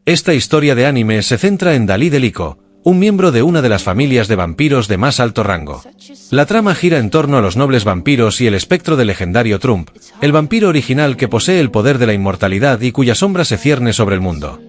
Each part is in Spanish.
Esta historia de anime se centra en Dalí de Lico, un miembro de una de las familias de vampiros de más alto rango. La trama gira en torno a los nobles vampiros y el espectro del legendario Trump, el vampiro original que posee el poder de la inmortalidad y cuya sombra se cierne sobre el mundo.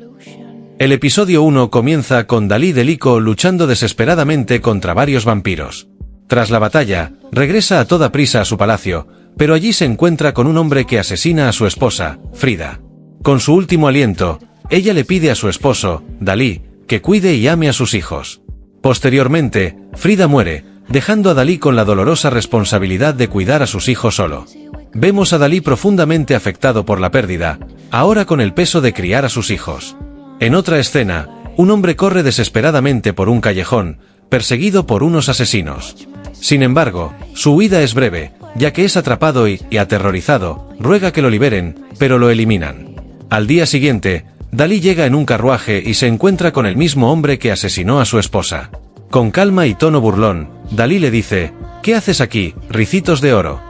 El episodio 1 comienza con Dalí de Lico luchando desesperadamente contra varios vampiros. Tras la batalla, regresa a toda prisa a su palacio, pero allí se encuentra con un hombre que asesina a su esposa, Frida. Con su último aliento, ella le pide a su esposo, Dalí, que cuide y ame a sus hijos. Posteriormente, Frida muere, dejando a Dalí con la dolorosa responsabilidad de cuidar a sus hijos solo. Vemos a Dalí profundamente afectado por la pérdida, ahora con el peso de criar a sus hijos. En otra escena, un hombre corre desesperadamente por un callejón, perseguido por unos asesinos. Sin embargo, su huida es breve, ya que es atrapado y, aterrorizado, ruega que lo liberen, pero lo eliminan. Al día siguiente, Dalí llega en un carruaje y se encuentra con el mismo hombre que asesinó a su esposa. Con calma y tono burlón, Dalí le dice: «¿Qué haces aquí, ricitos de oro?».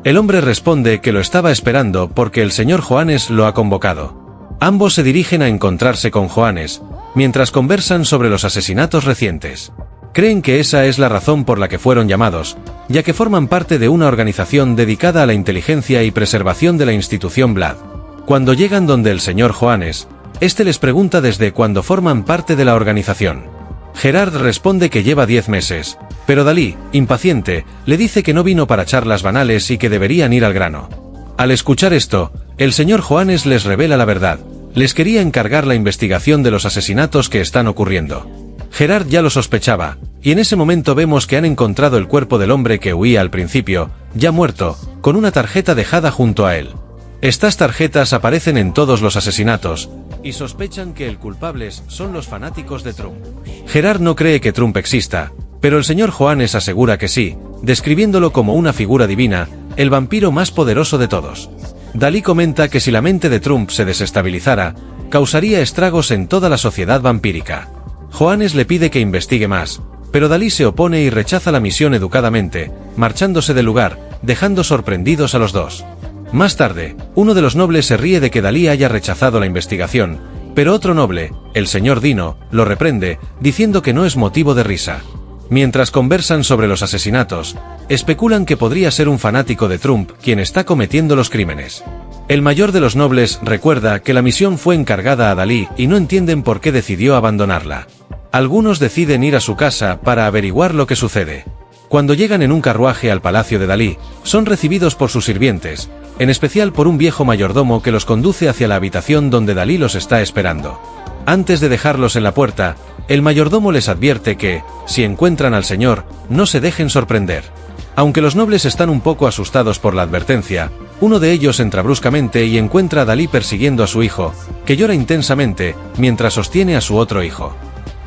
El hombre responde que lo estaba esperando porque el señor Joanes lo ha convocado. Ambos se dirigen a encontrarse con Joanes, mientras conversan sobre los asesinatos recientes. Creen que esa es la razón por la que fueron llamados, ya que forman parte de una organización dedicada a la inteligencia y preservación de la institución Vlad. Cuando llegan donde el señor Joanes, este les pregunta desde cuándo forman parte de la organización. Gerard responde que lleva 10 meses, pero Dalí, impaciente, le dice que no vino para charlas banales y que deberían ir al grano. Al escuchar esto, el señor Joanes les revela la verdad: les quería encargar la investigación de los asesinatos que están ocurriendo. Gerard ya lo sospechaba, y en ese momento vemos que han encontrado el cuerpo del hombre que huía al principio, ya muerto, con una tarjeta dejada junto a él. Estas tarjetas aparecen en todos los asesinatos, y sospechan que el culpables son los fanáticos de Trump. Gerard no cree que Trump exista, pero el señor Joanes asegura que sí, describiéndolo como una figura divina, el vampiro más poderoso de todos. Dalí comenta que si la mente de Trump se desestabilizara, causaría estragos en toda la sociedad vampírica. Joanes le pide que investigue más, pero Dalí se opone y rechaza la misión educadamente, marchándose del lugar, dejando sorprendidos a los dos. Más tarde, uno de los nobles se ríe de que Dalí haya rechazado la investigación, pero otro noble, el señor Dino, lo reprende, diciendo que no es motivo de risa. Mientras conversan sobre los asesinatos, especulan que podría ser un fanático de Trump quien está cometiendo los crímenes. El mayor de los nobles recuerda que la misión fue encargada a Dalí y no entienden por qué decidió abandonarla. Algunos deciden ir a su casa para averiguar lo que sucede. Cuando llegan en un carruaje al palacio de Dalí, son recibidos por sus sirvientes, en especial por un viejo mayordomo que los conduce hacia la habitación donde Dalí los está esperando. Antes de dejarlos en la puerta, el mayordomo les advierte que, si encuentran al señor, no se dejen sorprender. Aunque los nobles están un poco asustados por la advertencia, uno de ellos entra bruscamente y encuentra a Dalí persiguiendo a su hijo, que llora intensamente, mientras sostiene a su otro hijo.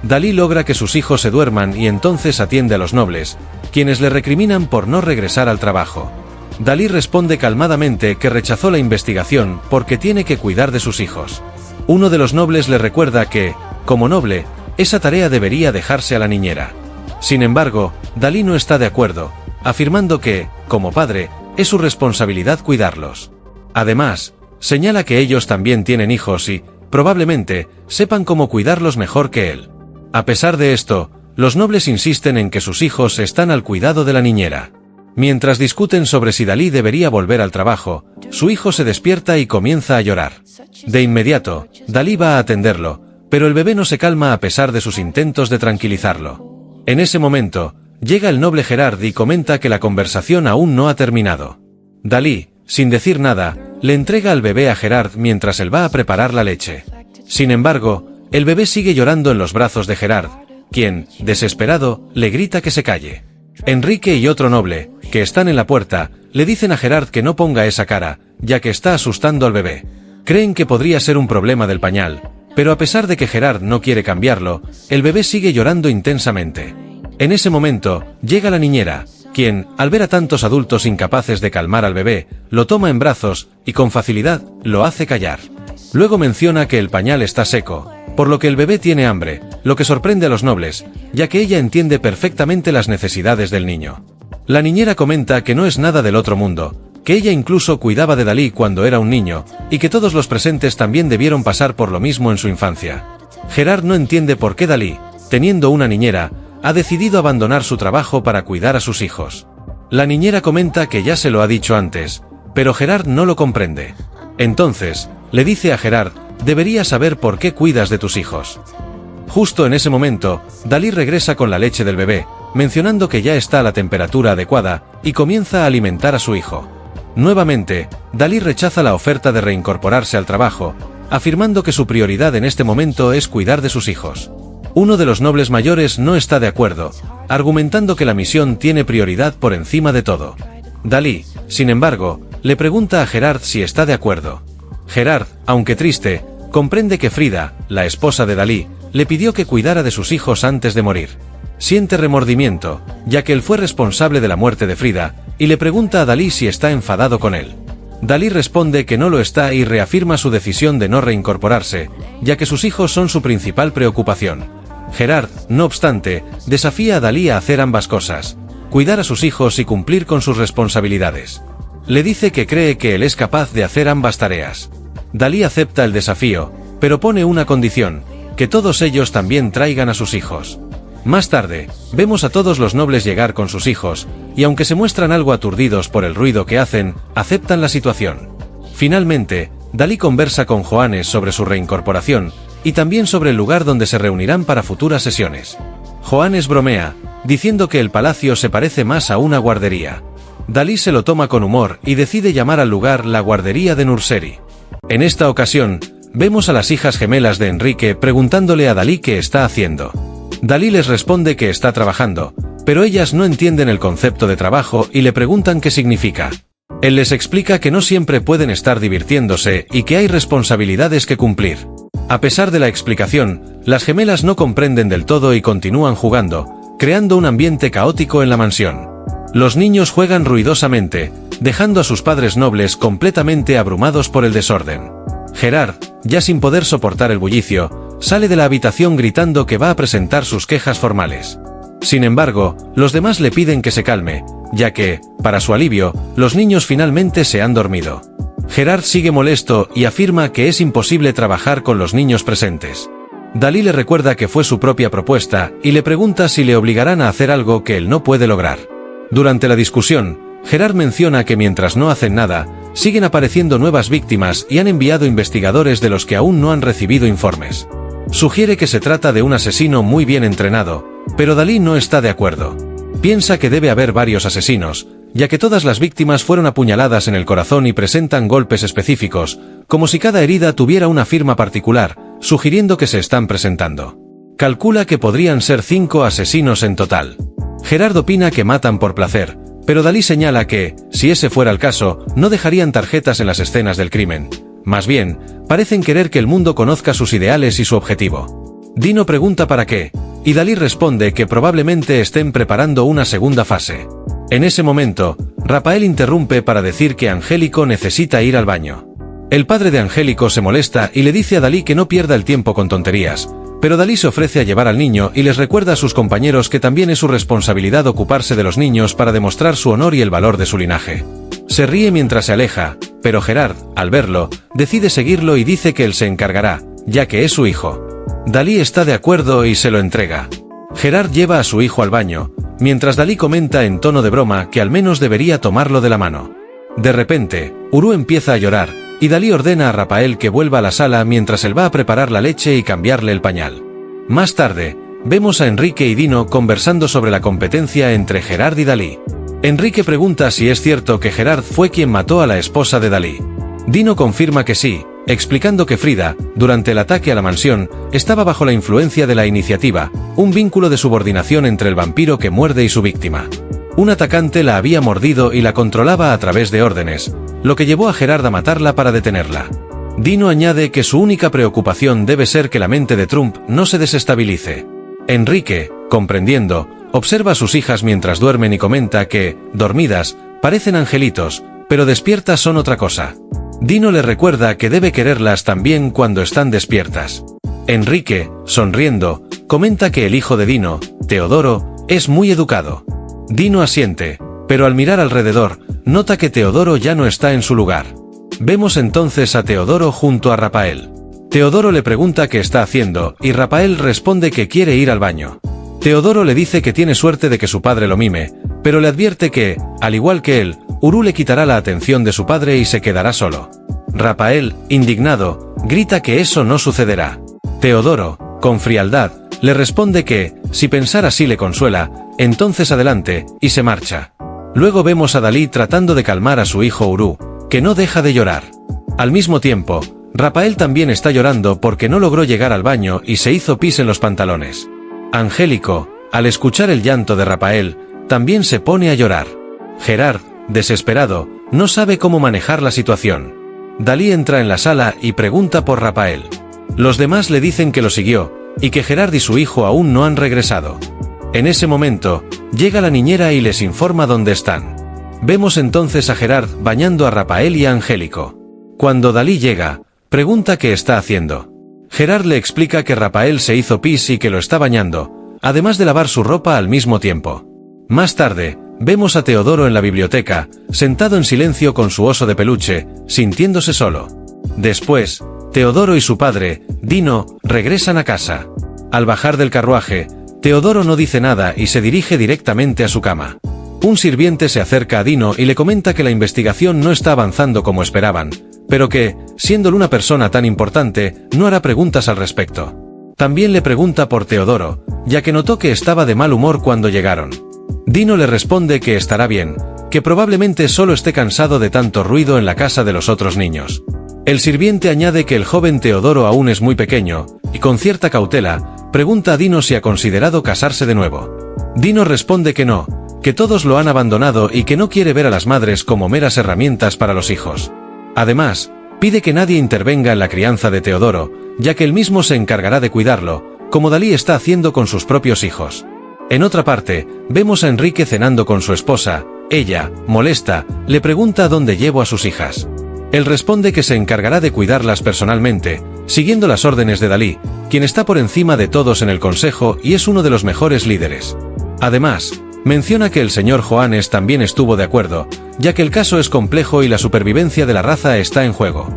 Dalí logra que sus hijos se duerman y entonces atiende a los nobles, quienes le recriminan por no regresar al trabajo. Dalí responde calmadamente que rechazó la investigación porque tiene que cuidar de sus hijos. Uno de los nobles le recuerda que, como noble, esa tarea debería dejarse a la niñera. Sin embargo, Dalí no está de acuerdo, afirmando que, como padre, es su responsabilidad cuidarlos. Además, señala que ellos también tienen hijos y, probablemente, sepan cómo cuidarlos mejor que él. A pesar de esto, los nobles insisten en que sus hijos están al cuidado de la niñera. Mientras discuten sobre si Dalí debería volver al trabajo, su hijo se despierta y comienza a llorar. De inmediato, Dalí va a atenderlo, pero el bebé no se calma a pesar de sus intentos de tranquilizarlo. En ese momento, llega el noble Gerard y comenta que la conversación aún no ha terminado. Dalí, sin decir nada, le entrega al bebé a Gerard mientras él va a preparar la leche. Sin embargo, el bebé sigue llorando en los brazos de Gerard, quien, desesperado, le grita que se calle. Enrique y otro noble, que están en la puerta, le dicen a Gerard que no ponga esa cara, ya que está asustando al bebé. Creen que podría ser un problema del pañal, pero a pesar de que Gerard no quiere cambiarlo, el bebé sigue llorando intensamente. En ese momento, llega la niñera, quien, al ver a tantos adultos incapaces de calmar al bebé, lo toma en brazos, y con facilidad, lo hace callar. Luego menciona que el pañal está seco, por lo que el bebé tiene hambre, lo que sorprende a los nobles, ya que ella entiende perfectamente las necesidades del niño. La niñera comenta que no es nada del otro mundo, que ella incluso cuidaba de Dalí cuando era un niño, y que todos los presentes también debieron pasar por lo mismo en su infancia. Gerard no entiende por qué Dalí, teniendo una niñera, ha decidido abandonar su trabajo para cuidar a sus hijos. La niñera comenta que ya se lo ha dicho antes, pero Gerard no lo comprende. Entonces, le dice a Gerard, deberías saber por qué cuidas de tus hijos. Justo en ese momento, Dalí regresa con la leche del bebé, mencionando que ya está a la temperatura adecuada, y comienza a alimentar a su hijo. Nuevamente, Dalí rechaza la oferta de reincorporarse al trabajo, afirmando que su prioridad en este momento es cuidar de sus hijos. Uno de los nobles mayores no está de acuerdo, argumentando que la misión tiene prioridad por encima de todo. Dalí, sin embargo, le pregunta a Gerard si está de acuerdo. Gerard, aunque triste, comprende que Frida, la esposa de Dalí, le pidió que cuidara de sus hijos antes de morir. Siente remordimiento, ya que él fue responsable de la muerte de Frida, y le pregunta a Dalí si está enfadado con él. Dalí responde que no lo está y reafirma su decisión de no reincorporarse, ya que sus hijos son su principal preocupación. Gerard, no obstante, desafía a Dalí a hacer ambas cosas, cuidar a sus hijos y cumplir con sus responsabilidades. Le dice que cree que él es capaz de hacer ambas tareas. Dalí acepta el desafío, pero pone una condición, que todos ellos también traigan a sus hijos. Más tarde, vemos a todos los nobles llegar con sus hijos, y aunque se muestran algo aturdidos por el ruido que hacen, aceptan la situación. Finalmente, Dalí conversa con Johannes sobre su reincorporación, y también sobre el lugar donde se reunirán para futuras sesiones. Johannes bromea, diciendo que el palacio se parece más a una guardería. Dalí se lo toma con humor y decide llamar al lugar la guardería de Nurseri. En esta ocasión, vemos a las hijas gemelas de Enrique preguntándole a Dalí qué está haciendo. Dalí les responde que está trabajando, pero ellas no entienden el concepto de trabajo y le preguntan qué significa. Él les explica que no siempre pueden estar divirtiéndose y que hay responsabilidades que cumplir. A pesar de la explicación, las gemelas no comprenden del todo y continúan jugando, creando un ambiente caótico en la mansión. Los niños juegan ruidosamente, dejando a sus padres nobles completamente abrumados por el desorden. Gerard, ya sin poder soportar el bullicio, sale de la habitación gritando que va a presentar sus quejas formales. Sin embargo, los demás le piden que se calme, ya que, para su alivio, los niños finalmente se han dormido. Gerard sigue molesto y afirma que es imposible trabajar con los niños presentes. Dalí le recuerda que fue su propia propuesta y le pregunta si le obligarán a hacer algo que él no puede lograr. Durante la discusión, Gerard menciona que mientras no hacen nada, siguen apareciendo nuevas víctimas y han enviado investigadores de los que aún no han recibido informes. Sugiere que se trata de un asesino muy bien entrenado, pero Dalí no está de acuerdo. Piensa que debe haber varios asesinos, ya que todas las víctimas fueron apuñaladas en el corazón y presentan golpes específicos, como si cada herida tuviera una firma particular, sugiriendo que se están presentando. Calcula que podrían ser 5 asesinos en total. Gerard opina que matan por placer, pero Dalí señala que, si ese fuera el caso, no dejarían tarjetas en las escenas del crimen. Más bien, parecen querer que el mundo conozca sus ideales y su objetivo. Dino pregunta para qué, y Dalí responde que probablemente estén preparando una segunda fase. En ese momento, Rafael interrumpe para decir que Angélico necesita ir al baño. El padre de Angélico se molesta y le dice a Dalí que no pierda el tiempo con tonterías, pero Dalí se ofrece a llevar al niño y les recuerda a sus compañeros que también es su responsabilidad ocuparse de los niños para demostrar su honor y el valor de su linaje. Se ríe mientras se aleja, pero Gerard, al verlo, decide seguirlo y dice que él se encargará, ya que es su hijo. Dalí está de acuerdo y se lo entrega. Gerard lleva a su hijo al baño, mientras Dalí comenta en tono de broma que al menos debería tomarlo de la mano. De repente, Uru empieza a llorar, y Dalí ordena a Rafael que vuelva a la sala mientras él va a preparar la leche y cambiarle el pañal. Más tarde, vemos a Enrique y Dino conversando sobre la competencia entre Gerard y Dalí. Enrique pregunta si es cierto que Gerard fue quien mató a la esposa de Dalí. Dino confirma que sí, explicando que Frida, durante el ataque a la mansión, estaba bajo la influencia de la iniciativa, un vínculo de subordinación entre el vampiro que muerde y su víctima. Un atacante la había mordido y la controlaba a través de órdenes, lo que llevó a Gerard a matarla para detenerla. Dino añade que su única preocupación debe ser que la mente de Trump no se desestabilice. Enrique, comprendiendo, observa a sus hijas mientras duermen y comenta que, dormidas, parecen angelitos, pero despiertas son otra cosa. Dino le recuerda que debe quererlas también cuando están despiertas. Enrique, sonriendo, comenta que el hijo de Dino, Teodoro, es muy educado. Dino asiente, pero al mirar alrededor, nota que Teodoro ya no está en su lugar. Vemos entonces a Teodoro junto a Rapael. Teodoro le pregunta qué está haciendo, y Rapael responde que quiere ir al baño. Teodoro le dice que tiene suerte de que su padre lo mime, pero le advierte que, al igual que él, Uru le quitará la atención de su padre y se quedará solo. Rapael, indignado, grita que eso no sucederá. Teodoro, con frialdad, le responde que, si pensar así le consuela, entonces adelante, y se marcha. Luego vemos a Dalí tratando de calmar a su hijo Uru, que no deja de llorar. Al mismo tiempo, Rapael también está llorando porque no logró llegar al baño y se hizo pis en los pantalones. Angélico, al escuchar el llanto de Rapael, también se pone a llorar. Gerard, desesperado, no sabe cómo manejar la situación. Dalí entra en la sala y pregunta por Rapael. Los demás le dicen que lo siguió, y que Gerard y su hijo aún no han regresado. En ese momento, llega la niñera y les informa dónde están. Vemos entonces a Gerard bañando a Rapael y a Angélico. Cuando Dalí llega, pregunta qué está haciendo. Gerard le explica que Rapael se hizo pis y que lo está bañando, además de lavar su ropa al mismo tiempo. Más tarde, vemos a Teodoro en la biblioteca, sentado en silencio con su oso de peluche, sintiéndose solo. Después, Teodoro y su padre, Dino, regresan a casa. Al bajar del carruaje, Teodoro no dice nada y se dirige directamente a su cama. Un sirviente se acerca a Dino y le comenta que la investigación no está avanzando como esperaban, pero que, siendo una persona tan importante, no hará preguntas al respecto. También le pregunta por Teodoro, ya que notó que estaba de mal humor cuando llegaron. Dino le responde que estará bien, que probablemente solo esté cansado de tanto ruido en la casa de los otros niños. El sirviente añade que el joven Teodoro aún es muy pequeño, y con cierta cautela, pregunta a Dino si ha considerado casarse de nuevo. Dino responde que no, que todos lo han abandonado y que no quiere ver a las madres como meras herramientas para los hijos. Además, pide que nadie intervenga en la crianza de Teodoro, ya que él mismo se encargará de cuidarlo, como Dalí está haciendo con sus propios hijos. En otra parte, vemos a Enrique cenando con su esposa. Ella, molesta, le pregunta dónde llevo a sus hijas. Él responde que se encargará de cuidarlas personalmente, siguiendo las órdenes de Dalí, quien está por encima de todos en el consejo y es uno de los mejores líderes. Además, menciona que el señor Joanes también estuvo de acuerdo, ya que el caso es complejo y la supervivencia de la raza está en juego.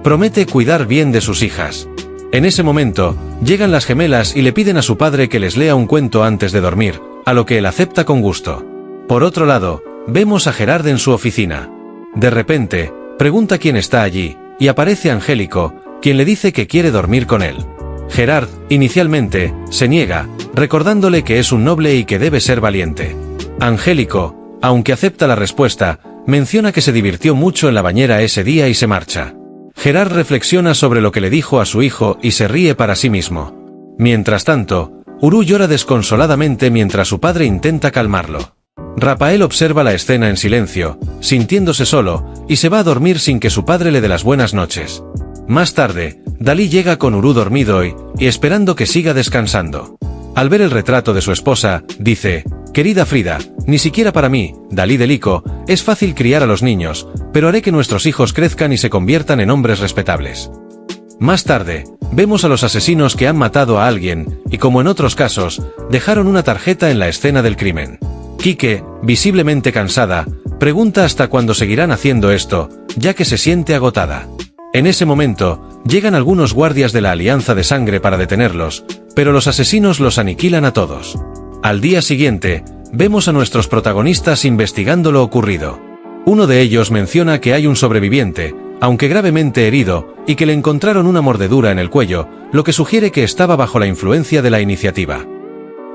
Promete cuidar bien de sus hijas. En ese momento, llegan las gemelas y le piden a su padre que les lea un cuento antes de dormir, a lo que él acepta con gusto. Por otro lado, vemos a Gerard en su oficina. De repente, pregunta quién está allí, y aparece Angélico, quien le dice que quiere dormir con él. Gerard, inicialmente, se niega, recordándole que es un noble y que debe ser valiente. Angélico, aunque acepta la respuesta, menciona que se divirtió mucho en la bañera ese día y se marcha. Gerard reflexiona sobre lo que le dijo a su hijo y se ríe para sí mismo. Mientras tanto, Uru llora desconsoladamente mientras su padre intenta calmarlo. Rapael observa la escena en silencio, sintiéndose solo, y se va a dormir sin que su padre le dé las buenas noches. Más tarde, Dalí llega con Uru dormido y esperando que siga descansando. Al ver el retrato de su esposa, dice: «Querida Frida, ni siquiera para mí, Dalí de Lico, es fácil criar a los niños, pero haré que nuestros hijos crezcan y se conviertan en hombres respetables». Más tarde, vemos a los asesinos que han matado a alguien, y como en otros casos, dejaron una tarjeta en la escena del crimen. Quique, visiblemente cansada, pregunta hasta cuándo seguirán haciendo esto, ya que se siente agotada. En ese momento, llegan algunos guardias de la Alianza de Sangre para detenerlos, pero los asesinos los aniquilan a todos. Al día siguiente, vemos a nuestros protagonistas investigando lo ocurrido. Uno de ellos menciona que hay un sobreviviente, aunque gravemente herido, y que le encontraron una mordedura en el cuello, lo que sugiere que estaba bajo la influencia de la iniciativa.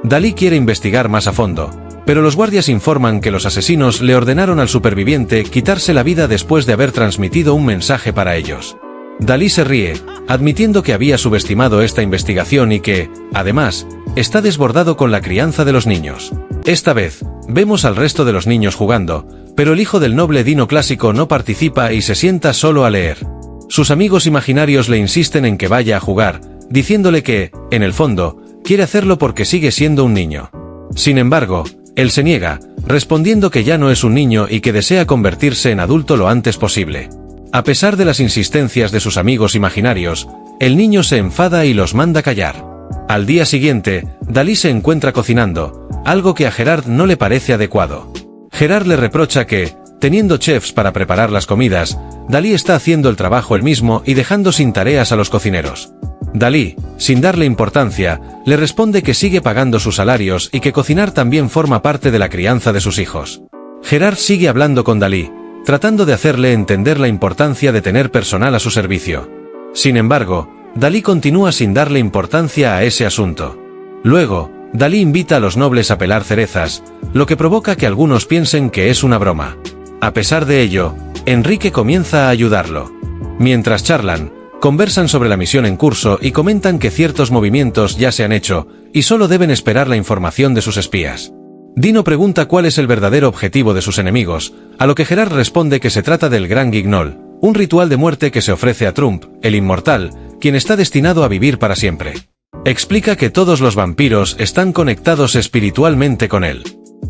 Dalí quiere investigar más a fondo, pero los guardias informan que los asesinos le ordenaron al superviviente quitarse la vida después de haber transmitido un mensaje para ellos. Dalí se ríe, admitiendo que había subestimado esta investigación y que, además, está desbordado con la crianza de los niños. Esta vez, vemos al resto de los niños jugando, pero el hijo del noble Dino Clásico no participa y se sienta solo a leer. Sus amigos imaginarios le insisten en que vaya a jugar, diciéndole que, en el fondo, quiere hacerlo porque sigue siendo un niño. Sin embargo, él se niega, respondiendo que ya no es un niño y que desea convertirse en adulto lo antes posible. A pesar de las insistencias de sus amigos imaginarios, el niño se enfada y los manda callar. Al día siguiente, Dalí se encuentra cocinando, algo que a Gerard no le parece adecuado. Gerard le reprocha que, teniendo chefs para preparar las comidas, Dalí está haciendo el trabajo él mismo y dejando sin tareas a los cocineros. Dalí, sin darle importancia, le responde que sigue pagando sus salarios y que cocinar también forma parte de la crianza de sus hijos. Gerard sigue hablando con Dalí, tratando de hacerle entender la importancia de tener personal a su servicio. Sin embargo, Dalí continúa sin darle importancia a ese asunto. Luego, Dalí invita a los nobles a pelar cerezas, lo que provoca que algunos piensen que es una broma. A pesar de ello, Enrique comienza a ayudarlo. Mientras charlan, conversan sobre la misión en curso y comentan que ciertos movimientos ya se han hecho, y solo deben esperar la información de sus espías. Dino pregunta cuál es el verdadero objetivo de sus enemigos, a lo que Gerard responde que se trata del Gran Guignol, un ritual de muerte que se ofrece a Trump, el inmortal, quien está destinado a vivir para siempre. Explica que todos los vampiros están conectados espiritualmente con él.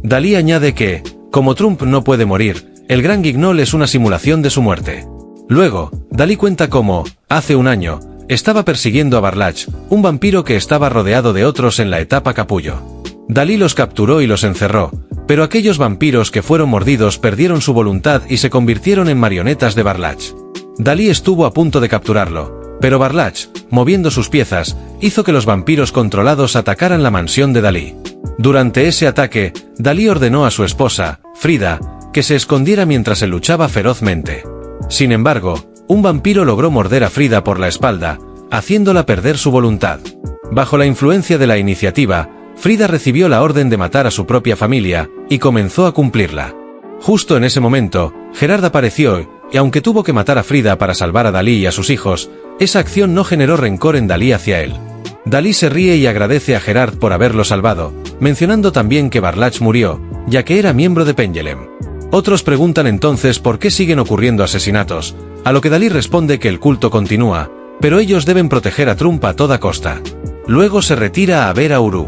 Dalí añade que, como Trump no puede morir, el Gran Guignol es una simulación de su muerte. Luego, Dalí cuenta cómo, hace un año, estaba persiguiendo a Barlach, un vampiro que estaba rodeado de otros en la etapa capullo. Dalí los capturó y los encerró, pero aquellos vampiros que fueron mordidos perdieron su voluntad y se convirtieron en marionetas de Barlach. Dalí estuvo a punto de capturarlo, pero Barlach, moviendo sus piezas, hizo que los vampiros controlados atacaran la mansión de Dalí. Durante ese ataque, Dalí ordenó a su esposa, Frida, que se escondiera mientras él luchaba ferozmente. Sin embargo, un vampiro logró morder a Frida por la espalda, haciéndola perder su voluntad. Bajo la influencia de la iniciativa, Frida recibió la orden de matar a su propia familia, y comenzó a cumplirla. Justo en ese momento, Gerard apareció, y aunque tuvo que matar a Frida para salvar a Dalí y a sus hijos, esa acción no generó rencor en Dalí hacia él. Dalí se ríe y agradece a Gerard por haberlo salvado, mencionando también que Barlach murió, ya que era miembro de Pendulum. Otros preguntan entonces por qué siguen ocurriendo asesinatos, a lo que Dalí responde que el culto continúa, pero ellos deben proteger a Trump a toda costa. Luego se retira a ver a Uru.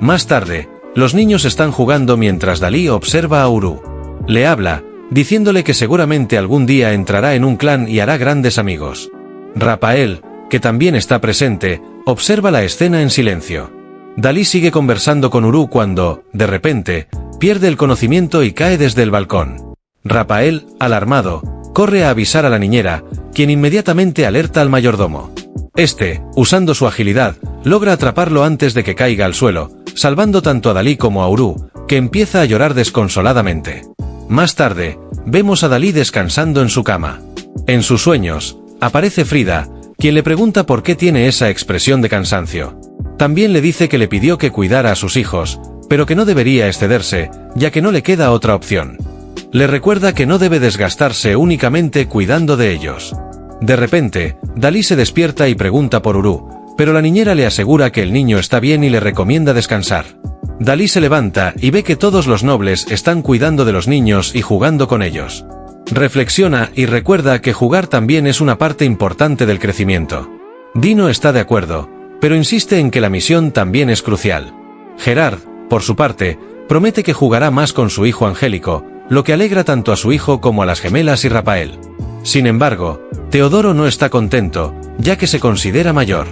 Más tarde, los niños están jugando mientras Dalí observa a Uru. Le habla, diciéndole que seguramente algún día entrará en un clan y hará grandes amigos. Rapael, que también está presente, observa la escena en silencio. Dalí sigue conversando con Uru cuando, de repente, pierde el conocimiento y cae desde el balcón. Rapael, alarmado, corre a avisar a la niñera, quien inmediatamente alerta al mayordomo. Este, usando su agilidad, logra atraparlo antes de que caiga al suelo, salvando tanto a Dalí como a Uru, que empieza a llorar desconsoladamente. Más tarde, vemos a Dalí descansando en su cama. En sus sueños, aparece Frida, quien le pregunta por qué tiene esa expresión de cansancio. También le dice que le pidió que cuidara a sus hijos, pero que no debería excederse, ya que no le queda otra opción. Le recuerda que no debe desgastarse únicamente cuidando de ellos. De repente, Dalí se despierta y pregunta por Uru, pero la niñera le asegura que el niño está bien y le recomienda descansar. Dalí se levanta y ve que todos los nobles están cuidando de los niños y jugando con ellos. Reflexiona y recuerda que jugar también es una parte importante del crecimiento. Dino está de acuerdo, pero insiste en que la misión también es crucial. Gerard, por su parte, promete que jugará más con su hijo Angélico, lo que alegra tanto a su hijo como a las gemelas y Rapael. Sin embargo, Teodoro no está contento, ya que se considera mayor.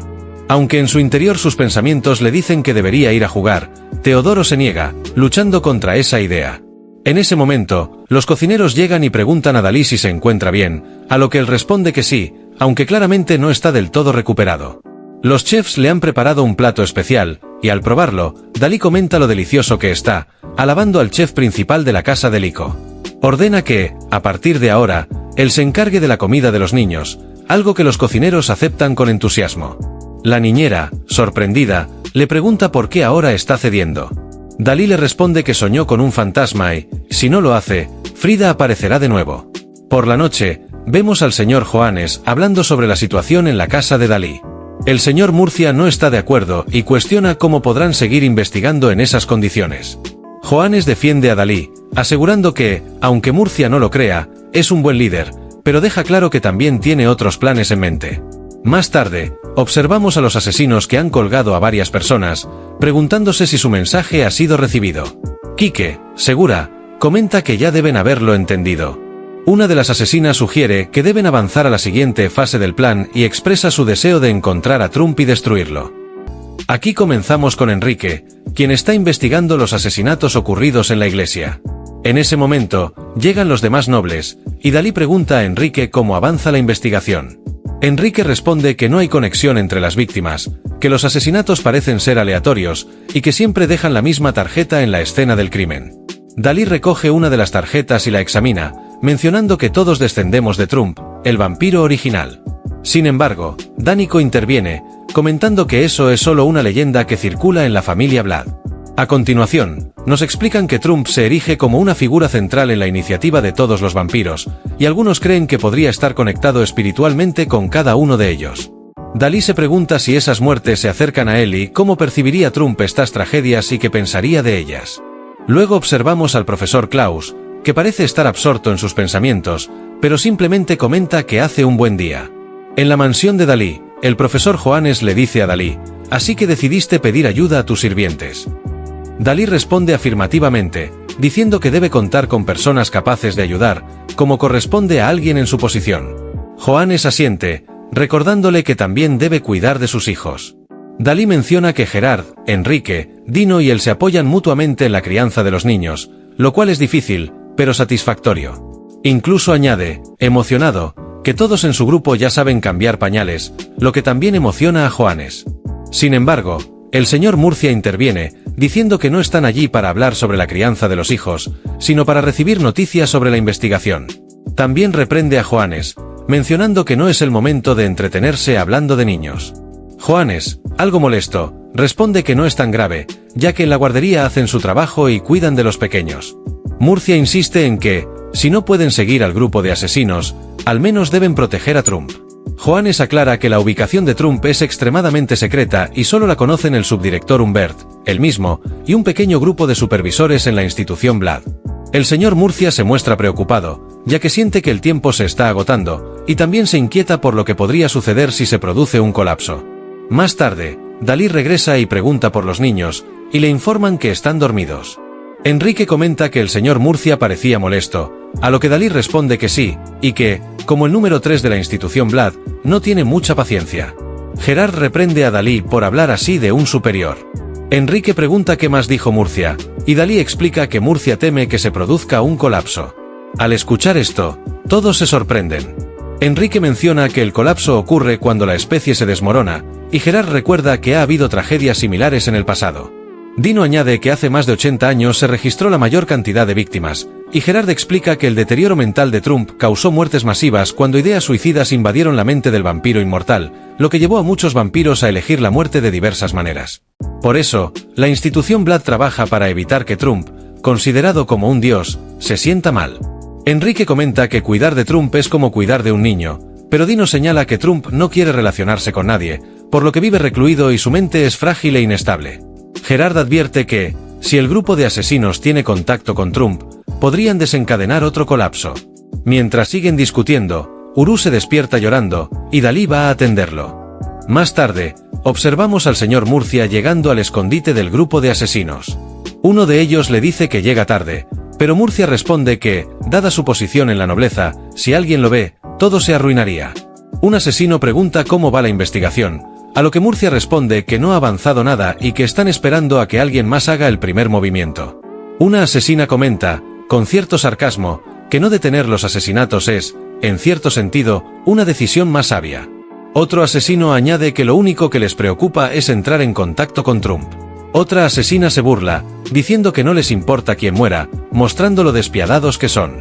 Aunque en su interior sus pensamientos le dicen que debería ir a jugar, Teodoro se niega, luchando contra esa idea. En ese momento, los cocineros llegan y preguntan a Dalí si se encuentra bien, a lo que él responde que sí, aunque claramente no está del todo recuperado. Los chefs le han preparado un plato especial, y al probarlo, Dalí comenta lo delicioso que está, alabando al chef principal de la casa de Lico. Ordena que, a partir de ahora, él se encargue de la comida de los niños, algo que los cocineros aceptan con entusiasmo. La niñera, sorprendida, le pregunta por qué ahora está cediendo. Dalí le responde que soñó con un fantasma y, si no lo hace, Frida aparecerá de nuevo. Por la noche, vemos al señor Joanes hablando sobre la situación en la casa de Dalí. El señor Murcia no está de acuerdo y cuestiona cómo podrán seguir investigando en esas condiciones. Joanes defiende a Dalí, asegurando que, aunque Murcia no lo crea, es un buen líder, pero deja claro que también tiene otros planes en mente. Más tarde, observamos a los asesinos que han colgado a varias personas, preguntándose si su mensaje ha sido recibido. Quique, segura, comenta que ya deben haberlo entendido. Una de las asesinas sugiere que deben avanzar a la siguiente fase del plan y expresa su deseo de encontrar a Trump y destruirlo. Aquí comenzamos con Enrique, quien está investigando los asesinatos ocurridos en la iglesia. En ese momento, llegan los demás nobles, y Dalí pregunta a Enrique cómo avanza la investigación. Enrique responde que no hay conexión entre las víctimas, que los asesinatos parecen ser aleatorios, y que siempre dejan la misma tarjeta en la escena del crimen. Dalí recoge una de las tarjetas y la examina, mencionando que todos descendemos de Trump, el vampiro original. Sin embargo, Dánico interviene, comentando que eso es solo una leyenda que circula en la familia Vlad. A continuación, nos explican que Trump se erige como una figura central en la iniciativa de todos los vampiros, y algunos creen que podría estar conectado espiritualmente con cada uno de ellos. Dalí se pregunta si esas muertes se acercan a él y cómo percibiría Trump estas tragedias y qué pensaría de ellas. Luego observamos al profesor Klaus, que parece estar absorto en sus pensamientos, pero simplemente comenta que hace un buen día. En la mansión de Dalí, el profesor Johannes le dice a Dalí: «Así que decidiste pedir ayuda a tus sirvientes». Dalí responde afirmativamente, diciendo que debe contar con personas capaces de ayudar, como corresponde a alguien en su posición. Johannes asiente, recordándole que también debe cuidar de sus hijos. Dalí menciona que Gerard, Enrique, Dino y él se apoyan mutuamente en la crianza de los niños, lo cual es difícil, pero satisfactorio. Incluso añade, emocionado, que todos en su grupo ya saben cambiar pañales, lo que también emociona a Johannes. Sin embargo, el señor Murcia interviene, diciendo que no están allí para hablar sobre la crianza de los hijos, sino para recibir noticias sobre la investigación. También reprende a Johannes, mencionando que no es el momento de entretenerse hablando de niños. Johannes, algo molesto, responde que no es tan grave, ya que en la guardería hacen su trabajo y cuidan de los pequeños. Murcia insiste en que, si no pueden seguir al grupo de asesinos, al menos deben proteger a Trump. Johannes aclara que la ubicación de Trump es extremadamente secreta y solo la conocen el subdirector Humbert, él mismo, y un pequeño grupo de supervisores en la institución Vlad. El señor Murcia se muestra preocupado, ya que siente que el tiempo se está agotando, y también se inquieta por lo que podría suceder si se produce un colapso. Más tarde, Dalí regresa y pregunta por los niños, y le informan que están dormidos. Enrique comenta que el señor Murcia parecía molesto, a lo que Dalí responde que sí, y que, como el número 3 de la institución Vlad, no tiene mucha paciencia. Gerard reprende a Dalí por hablar así de un superior. Enrique pregunta qué más dijo Murcia, y Dalí explica que Murcia teme que se produzca un colapso. Al escuchar esto, todos se sorprenden. Enrique menciona que el colapso ocurre cuando la especie se desmorona, y Gerard recuerda que ha habido tragedias similares en el pasado. Dino añade que hace más de 80 años se registró la mayor cantidad de víctimas, y Gerard explica que el deterioro mental de Trump causó muertes masivas cuando ideas suicidas invadieron la mente del vampiro inmortal, lo que llevó a muchos vampiros a elegir la muerte de diversas maneras. Por eso, la institución Vlad trabaja para evitar que Trump, considerado como un dios, se sienta mal. Enrique comenta que cuidar de Trump es como cuidar de un niño, pero Dino señala que Trump no quiere relacionarse con nadie, por lo que vive recluido y su mente es frágil e inestable. Gerard advierte que, si el grupo de asesinos tiene contacto con Trump, podrían desencadenar otro colapso. Mientras siguen discutiendo, Uru se despierta llorando, y Dalí va a atenderlo. Más tarde, observamos al señor Murcia llegando al escondite del grupo de asesinos. Uno de ellos le dice que llega tarde, pero Murcia responde que, dada su posición en la nobleza, si alguien lo ve, todo se arruinaría. Un asesino pregunta cómo va la investigación, a lo que Murcia responde que no ha avanzado nada y que están esperando a que alguien más haga el primer movimiento. Una asesina comenta, con cierto sarcasmo, que no detener los asesinatos es, en cierto sentido, una decisión más sabia. Otro asesino añade que lo único que les preocupa es entrar en contacto con Trump. Otra asesina se burla, diciendo que no les importa quién muera, mostrando lo despiadados que son.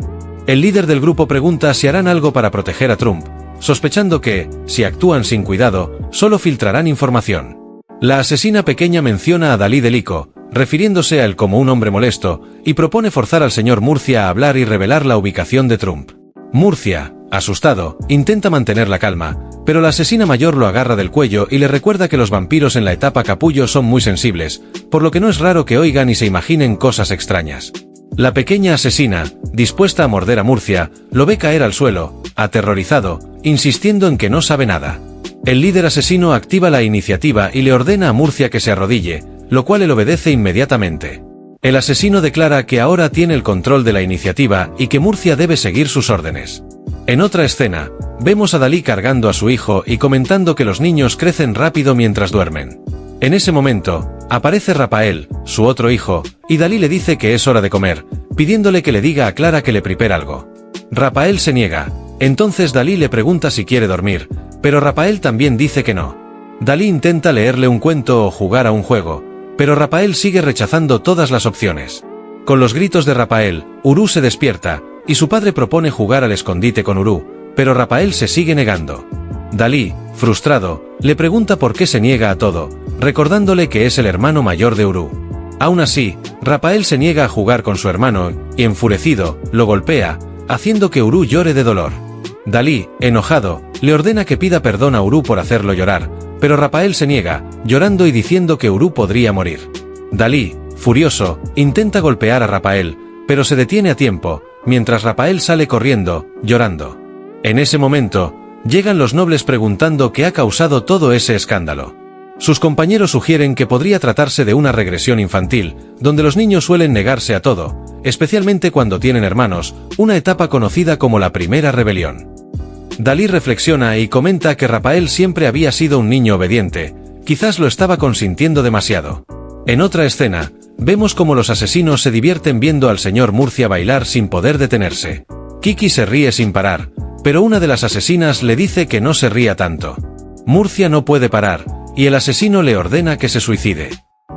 El líder del grupo pregunta si harán algo para proteger a Trump, sospechando que, si actúan sin cuidado, solo filtrarán información. La asesina pequeña menciona a Dalí de Lico, refiriéndose a él como un hombre molesto, y propone forzar al señor Murcia a hablar y revelar la ubicación de Trump. Murcia, asustado, intenta mantener la calma, pero la asesina mayor lo agarra del cuello y le recuerda que los vampiros en la etapa capullo son muy sensibles, por lo que no es raro que oigan y se imaginen cosas extrañas. La pequeña asesina, dispuesta a morder a Murcia, lo ve caer al suelo, aterrorizado, insistiendo en que no sabe nada. El líder asesino activa la iniciativa y le ordena a Murcia que se arrodille, lo cual él obedece inmediatamente. El asesino declara que ahora tiene el control de la iniciativa y que Murcia debe seguir sus órdenes. En otra escena, vemos a Dalí cargando a su hijo y comentando que los niños crecen rápido mientras duermen. En ese momento, aparece Rafael, su otro hijo, y Dalí le dice que es hora de comer, pidiéndole que le diga a Clara que le prepare algo. Rapael se niega. Entonces Dalí le pregunta si quiere dormir, pero Rapael también dice que no. Dalí intenta leerle un cuento o jugar a un juego, pero Rapael sigue rechazando todas las opciones. Con los gritos de Rapael, Uru se despierta, y su padre propone jugar al escondite con Uru, pero Rapael se sigue negando. Dalí, frustrado, le pregunta por qué se niega a todo, recordándole que es el hermano mayor de Uru. Aún así, Rapael se niega a jugar con su hermano, y enfurecido, lo golpea, haciendo que Uru llore de dolor. Dalí, enojado, le ordena que pida perdón a Uru por hacerlo llorar, pero Rapael se niega, llorando y diciendo que Uru podría morir. Dalí, furioso, intenta golpear a Rapael, pero se detiene a tiempo, mientras Rapael sale corriendo, llorando. En ese momento, llegan los nobles preguntando qué ha causado todo ese escándalo. Sus compañeros sugieren que podría tratarse de una regresión infantil, donde los niños suelen negarse a todo, especialmente cuando tienen hermanos, una etapa conocida como la primera rebelión. Dalí reflexiona y comenta que Rapael siempre había sido un niño obediente, quizás lo estaba consintiendo demasiado. En otra escena, vemos cómo los asesinos se divierten viendo al señor Murcia bailar sin poder detenerse. Kiki se ríe sin parar, pero una de las asesinas le dice que no se ría tanto. Murcia no puede parar, y el asesino le ordena que se suicide.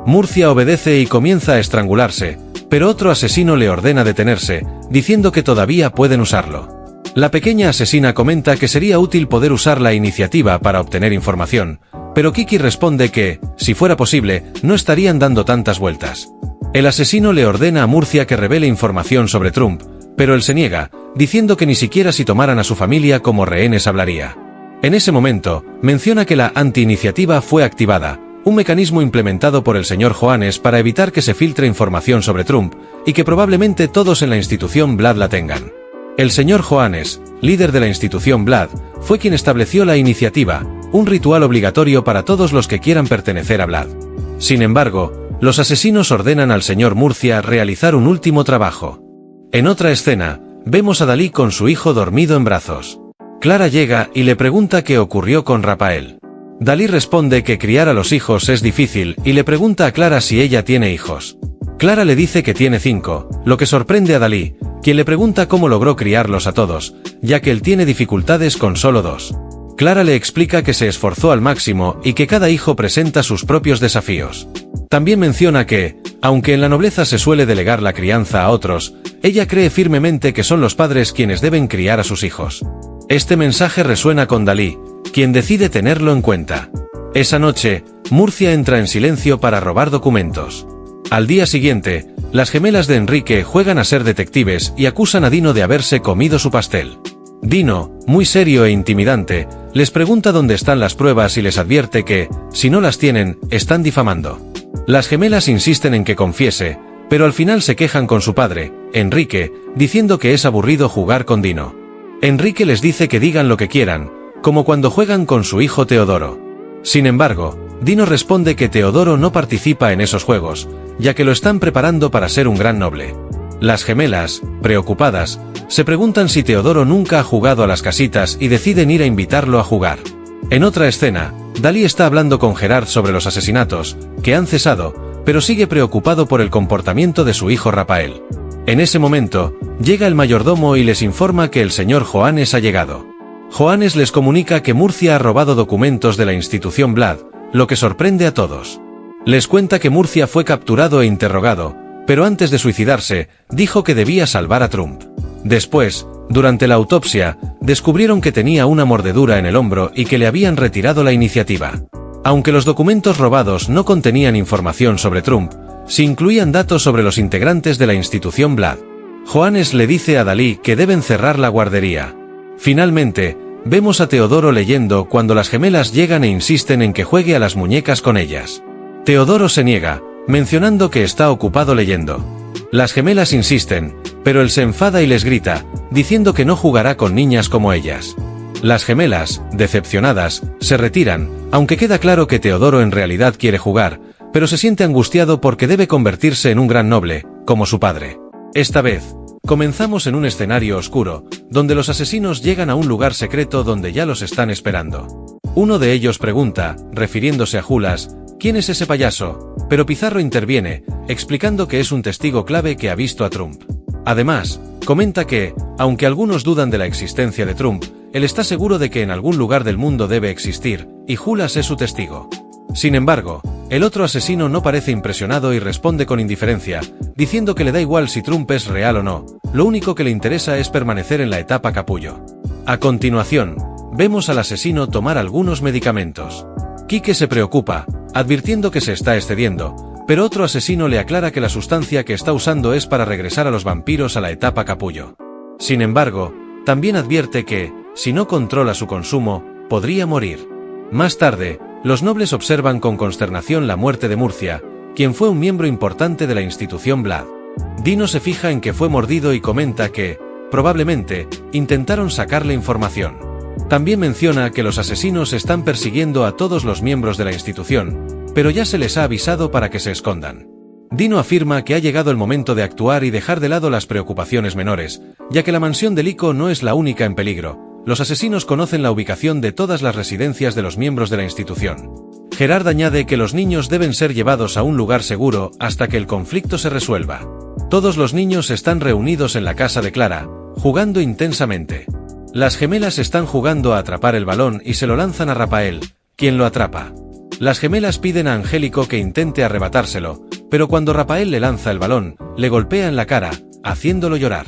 Murcia obedece y comienza a estrangularse, pero otro asesino le ordena detenerse, diciendo que todavía pueden usarlo. La pequeña asesina comenta que sería útil poder usar la iniciativa para obtener información, pero Kiki responde que, si fuera posible, no estarían dando tantas vueltas. El asesino le ordena a Murcia que revele información sobre Trump, pero él se niega, diciendo que ni siquiera si tomaran a su familia como rehenes hablaría. En ese momento, menciona que la anti-iniciativa fue activada, un mecanismo implementado por el señor Johannes para evitar que se filtre información sobre Trump, y que probablemente todos en la institución Vlad la tengan. El señor Johannes, líder de la institución Vlad, fue quien estableció la iniciativa, un ritual obligatorio para todos los que quieran pertenecer a Vlad. Sin embargo, los asesinos ordenan al señor Murcia realizar un último trabajo. En otra escena, vemos a Dalí con su hijo dormido en brazos. Clara llega y le pregunta qué ocurrió con Rapael. Dalí responde que criar a los hijos es difícil y le pregunta a Clara si ella tiene hijos. Clara le dice que tiene 5, lo que sorprende a Dalí, quien le pregunta cómo logró criarlos a todos, ya que él tiene dificultades con solo 2. Clara le explica que se esforzó al máximo y que cada hijo presenta sus propios desafíos. También menciona que, aunque en la nobleza se suele delegar la crianza a otros, ella cree firmemente que son los padres quienes deben criar a sus hijos. Este mensaje resuena con Dalí, quien decide tenerlo en cuenta. Esa noche, Murcia entra en silencio para robar documentos. Al día siguiente, las gemelas de Enrique juegan a ser detectives y acusan a Dino de haberse comido su pastel. Dino, muy serio e intimidante, les pregunta dónde están las pruebas y les advierte que, si no las tienen, están difamando. Las gemelas insisten en que confiese, pero al final se quejan con su padre, Enrique, diciendo que es aburrido jugar con Dino. Enrique les dice que digan lo que quieran, como cuando juegan con su hijo Teodoro. Sin embargo, Dino responde que Teodoro no participa en esos juegos, ya que lo están preparando para ser un gran noble. Las gemelas, preocupadas, se preguntan si Teodoro nunca ha jugado a las casitas y deciden ir a invitarlo a jugar. En otra escena, Dalí está hablando con Gerard sobre los asesinatos, que han cesado, pero sigue preocupado por el comportamiento de su hijo Rapael. En ese momento, llega el mayordomo y les informa que el señor Johannes ha llegado. Johannes les comunica que Murcia ha robado documentos de la institución Vlad, lo que sorprende a todos. Les cuenta que Murcia fue capturado e interrogado, pero antes de suicidarse, dijo que debía salvar a Trump. Después, durante la autopsia, descubrieron que tenía una mordedura en el hombro y que le habían retirado la iniciativa. Aunque los documentos robados no contenían información sobre Trump, sí incluían datos sobre los integrantes de la institución Vlad. Johannes le dice a Dalí que deben cerrar la guardería. Finalmente, vemos a Teodoro leyendo cuando las gemelas llegan e insisten en que juegue a las muñecas con ellas. Teodoro se niega, mencionando que está ocupado leyendo. Las gemelas insisten, pero él se enfada y les grita, diciendo que no jugará con niñas como ellas. Las gemelas, decepcionadas, se retiran, aunque queda claro que Teodoro en realidad quiere jugar, pero se siente angustiado porque debe convertirse en un gran noble, como su padre. Esta vez, comenzamos en un escenario oscuro, donde los asesinos llegan a un lugar secreto donde ya los están esperando. Uno de ellos pregunta, refiriéndose a Julas, ¿quién es ese payaso? Pero Pizarro interviene, explicando que es un testigo clave que ha visto a Trump. Además, comenta que, aunque algunos dudan de la existencia de Trump, él está seguro de que en algún lugar del mundo debe existir, y Julas es su testigo. Sin embargo, el otro asesino no parece impresionado y responde con indiferencia, diciendo que le da igual si Trump es real o no, lo único que le interesa es permanecer en la etapa capullo. A continuación, vemos al asesino tomar algunos medicamentos. Kike se preocupa, advirtiendo que se está excediendo, pero otro asesino le aclara que la sustancia que está usando es para regresar a los vampiros a la etapa capullo. Sin embargo, también advierte que, si no controla su consumo, podría morir. Más tarde, los nobles observan con consternación la muerte de Murcia, quien fue un miembro importante de la institución Vlad. Dino se fija en que fue mordido y comenta que, probablemente, intentaron sacarle información. También menciona que los asesinos están persiguiendo a todos los miembros de la institución, pero ya se les ha avisado para que se escondan. Dino afirma que ha llegado el momento de actuar y dejar de lado las preocupaciones menores, ya que la mansión de Lico no es la única en peligro. Los asesinos conocen la ubicación de todas las residencias de los miembros de la institución. Gerard añade que los niños deben ser llevados a un lugar seguro hasta que el conflicto se resuelva. Todos los niños están reunidos en la casa de Clara, jugando intensamente. Las gemelas están jugando a atrapar el balón y se lo lanzan a Rafael, quien lo atrapa. Las gemelas piden a Angélico que intente arrebatárselo, pero cuando Rafael le lanza el balón, le golpea en la cara, haciéndolo llorar.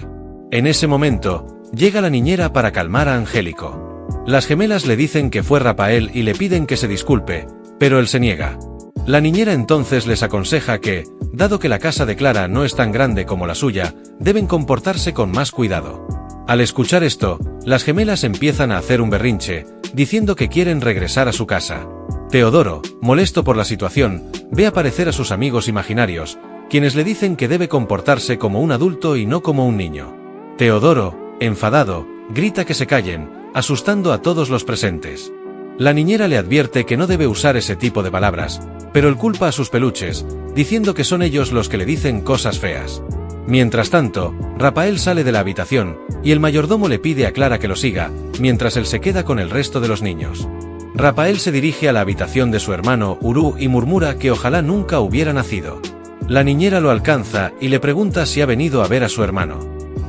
En ese momento, llega la niñera para calmar a Angélico. Las gemelas le dicen que fue Rafael y le piden que se disculpe, pero él se niega. La niñera entonces les aconseja que, dado que la casa de Clara no es tan grande como la suya, deben comportarse con más cuidado. Al escuchar esto, las gemelas empiezan a hacer un berrinche, diciendo que quieren regresar a su casa. Teodoro, molesto por la situación, ve aparecer a sus amigos imaginarios, quienes le dicen que debe comportarse como un adulto y no como un niño. Teodoro, enfadado, grita que se callen, asustando a todos los presentes. La niñera le advierte que no debe usar ese tipo de palabras, pero él culpa a sus peluches, diciendo que son ellos los que le dicen cosas feas. Mientras tanto, Rafael sale de la habitación, y el mayordomo le pide a Clara que lo siga, mientras él se queda con el resto de los niños. Rafael se dirige a la habitación de su hermano Uru y murmura que ojalá nunca hubiera nacido. La niñera lo alcanza y le pregunta si ha venido a ver a su hermano.